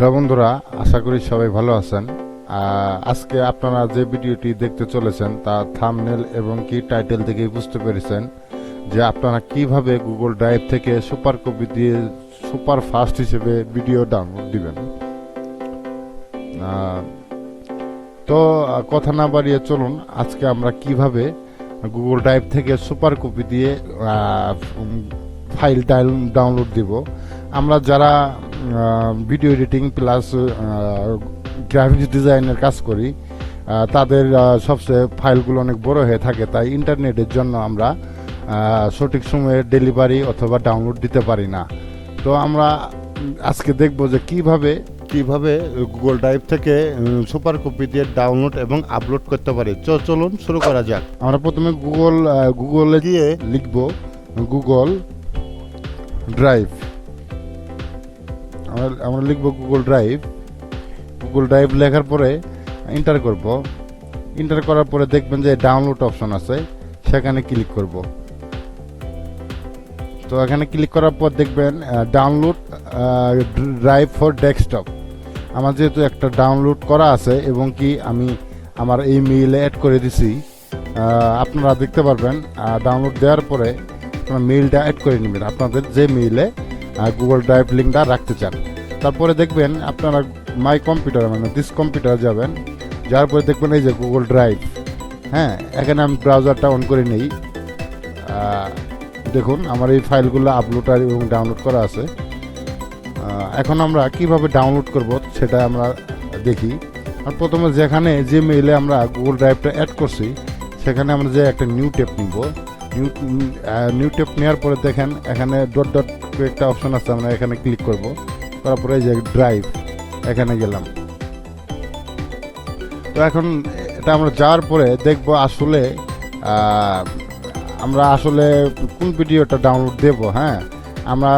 Hello বন্ধুরা, আশা করি সবাই ভালো আছেন। আজকে আপনারা যে ভিডিওটি দেখতে চলেছেন তা থাম্বনেল এবং কি টাইটেল থেকেই বুঝতে পেরেছেন যে আপনারা কিভাবে গুগল ড্রাইভ থেকে সুপার কপি দিয়ে সুপার ফাস্ট হিসেবে ভিডিও ডাউনলোড দিবেন। তো কথা না বাড়িয়ে চলুন আজকে আমরা কিভাবে গুগল ড্রাইভ থেকে সুপার কপি দিয়ে ফাইল ডাউনলোড দিব। আমরা যারা ভিডিও এডিটিং প্লাস গ্রাফিক্স ডিজাইনের কাজ করি তাদের সবচেয়ে ফাইলগুলো অনেক বড় হয়ে থাকে, তাই ইন্টারনেটের জন্য আমরা সঠিক সময়ে ডেলিভারি অথবা ডাউনলোড দিতে পারি না। তো আমরা আজকে দেখব যে কিভাবে গুগল ড্রাইভ থেকে সুপার কপি দিয়ে ডাউনলোড এবং আপলোড করতে পারি। চলুন শুরু করা যাক। আমরা প্রথমে গুগলে গিয়ে লিখব গুগল ড্রাইভ। আমরা লিখব গুগল ড্রাইভ লেখার পরে এন্টার করব। এন্টার করার পরে দেখবেন যে ডাউনলোড অপশন আছে, সেখানে ক্লিক করব। তো এখানে ক্লিক করার পর দেখবেন ডাউনলোড ড্রাইভ ফর ডেস্কটপ। আমার যেহেতু একটা ডাউনলোড করা আছে এবং কি আমি আমার এই মেইলে অ্যাড করে দিছি, আপনারা দেখতে পারবেন ডাউনলোড দেওয়ার পরে আপনার মেইলটা অ্যাড করে নেবেন আপনাদের যে মেইলে গুগল ড্রাইভ লিঙ্কটা রাখতে চান। তারপরে দেখবেন আপনারা মাই কম্পিউটার মানে দিস কম্পিউটার যাবেন, যাওয়ার পরে দেখবেন এই যে গুগল ড্রাইভ। হ্যাঁ, এখানে আমি ব্রাউজারটা অন করে নেই। দেখুন আমার এই ফাইলগুলো আপলোড এবং ডাউনলোড করা আছে। এখন আমরা কিভাবে ডাউনলোড করব সেটা আমরা দেখি। আর প্রথমে যেখানে যে মেইলে আমরা গুগল ড্রাইভটা অ্যাড করছি সেখানে আমরা যে একটা নিউ ট্যাব নিব। নিউ ট্যাব নেওয়ার পরে দেখেন এখানে ডট একটা অপশন আছে, আমরা এখানে ক্লিক করব। তারপরে এই যে ড্রাইভ, এখানে গেলাম। তো এখন এটা আমরা যাওয়ার পরে দেখব আসলে আমরা কোন ভিডিওটা ডাউনলোড দেব। হ্যাঁ, আমরা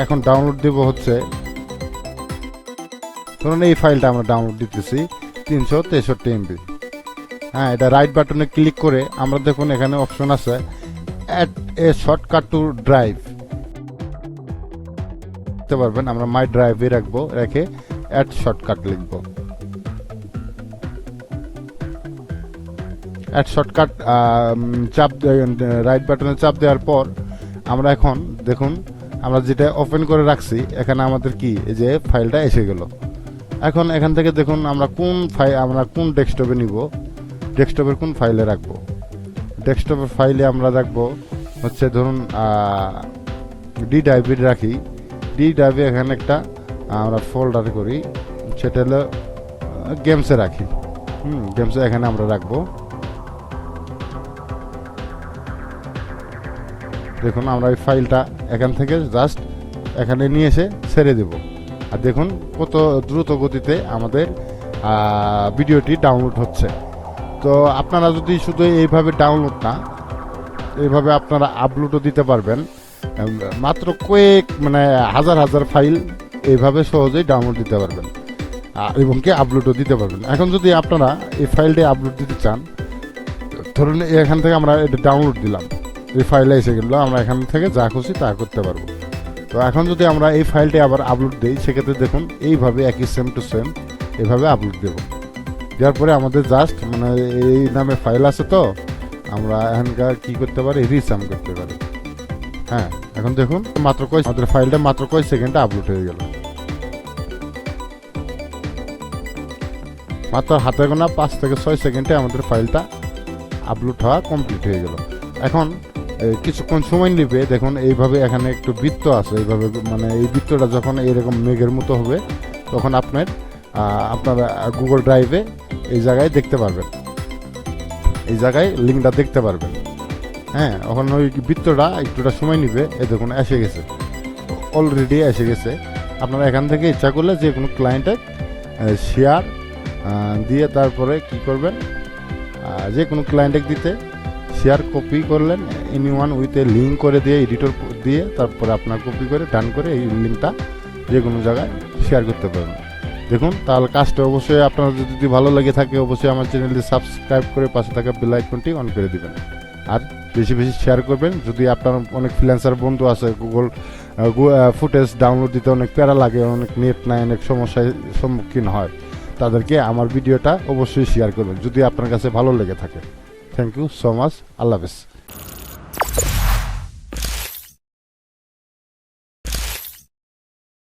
এখন ডাউনলোড দেব হচ্ছে ধরুন এই ফাইলটা আমরা ডাউনলোড দিতেছি 363 MB। হ্যাঁ, এটা রাইট বাটনে ক্লিক করে আমরা দেখুন এখানে অপশন আছে add a shortcut to drive. দেখতে পারবেন আমরা মাই ড্রাইভে রেখে অ্যাড শর্টকাট লিখব। অ্যাড শর্টকাট রাইট বাটনে চাপ দেওয়ার পর আমরা এখন দেখুন আমরা যেটা ওপেন করে রাখছি এখানে আমাদের কি এই যে ফাইলটা এসে গেল। এখন এখান থেকে দেখুন আমরা কোন ডেস্কটপে নিব, ডেস্কটপের কোন ফাইলে রাখবো। ডেস্কটপের ফাইলে আমরা রাখবো হচ্ছে ধরুন ডি ড্রাইভে রাখি। ডি ড্রাইভে এখানে একটা আমরা ফোল্ডার করি, সেটা হলো গেমসে রাখি। গেমসে এখানে আমরা রাখবো। দেখুন আমরা এই ফাইলটা এখান থেকে জাস্ট এখানে নিয়ে এসে ছেড়ে দেব। আর দেখুন কত দ্রুত গতিতে আমাদের ভিডিওটি ডাউনলোড হচ্ছে। তো আপনারা যদি শুধু এইভাবে ডাউনলোড না, এইভাবে আপনারা আপলোডও দিতে পারবেন। মাত্র কয়েক হাজার ফাইল এইভাবে সহজেই ডাউনলোড দিতে পারবেন এবং কি আপলোডও দিতে পারবেন। এখন যদি আপনারা এই ফাইলটি আপলোড দিতে চান, ধরুন এখান থেকে আমরা এটা ডাউনলোড দিলাম, এই ফাইলে এসে গেল, আমরা এখান থেকে যা খুশি তা করতে পারবো। তো এখন যদি আমরা এই ফাইলটি আবার আপলোড দিই, সেক্ষেত্রে দেখুন এইভাবে একই সেম টু সেম এইভাবে আপলোড দেব। দেওয়ার পরে আমাদের জাস্ট এই নামে ফাইল আছে, তো আমরা এখানকার কি করতে পারি, রিসাম করতে পারি। হ্যাঁ, এখন দেখুন আমাদের ফাইলটা মাত্র কয় সেকেন্ডে আপলোড হয়ে গেল। মাত্র হাতে গোনা 5 থেকে 6 সেকেন্ডে আমাদের ফাইলটা আপলোড হওয়া কমপ্লিট হয়ে গেল। এখন কিছুক্ষণ সময় নিবে। দেখুন এইভাবে এখানে একটু বৃত্ত আছে, এইভাবে এই বৃত্তটা যখন এরকম মেঘের মতো হবে তখন আপনারা গুগল ড্রাইভে এই জায়গায় দেখতে পারবেন, এই জায়গায় লিঙ্কটা দেখতে পারবেন। হ্যাঁ, এখন ওই বৃত্তটা একটুটা সময় নিবে। এই দেখুন এসে গেছে, অলরেডি এসে গেছে। আপনারা এখান থেকে ইচ্ছা করলে যে কোনো ক্লায়েন্টে শেয়ার দিয়ে তারপরে কি করবেন, যে কোনো ক্লায়েন্টে দিতে শেয়ার কপি করলেন, এনিওয়ান উইথ এ লিঙ্ক করে দিয়ে এডিটর দিয়ে তারপরে আপনার কপি করে ডান করে এই লিঙ্কটা যে কোনো জায়গায় শেয়ার করতে পারবেন। দেখুন তাহলে কাজটা অবশ্যই আপনার যদি ভালো লেগে থাকে অবশ্যই আমার চ্যানেলটি সাবস্ক্রাইব করে পাশে থাকা বেল আইকনটি অন করে দিবেন। আর বেশি বেশি শেয়ার করবেন। যদি আপনার অনেক ফ্রিল্যান্সার বন্ধু আছে গুগল ফুটেজ ডাউনলোড দিতে অনেক প্যারা লাগে, অনেক নেট নাই, অনেক সমস্যার সম্মুখীন হয়, তাদেরকে আমার ভিডিওটা অবশ্যই শেয়ার করবেন যদি আপনার কাছে ভালো লেগে থাকে। Thank you so much. আল্লাহ হাফেজ।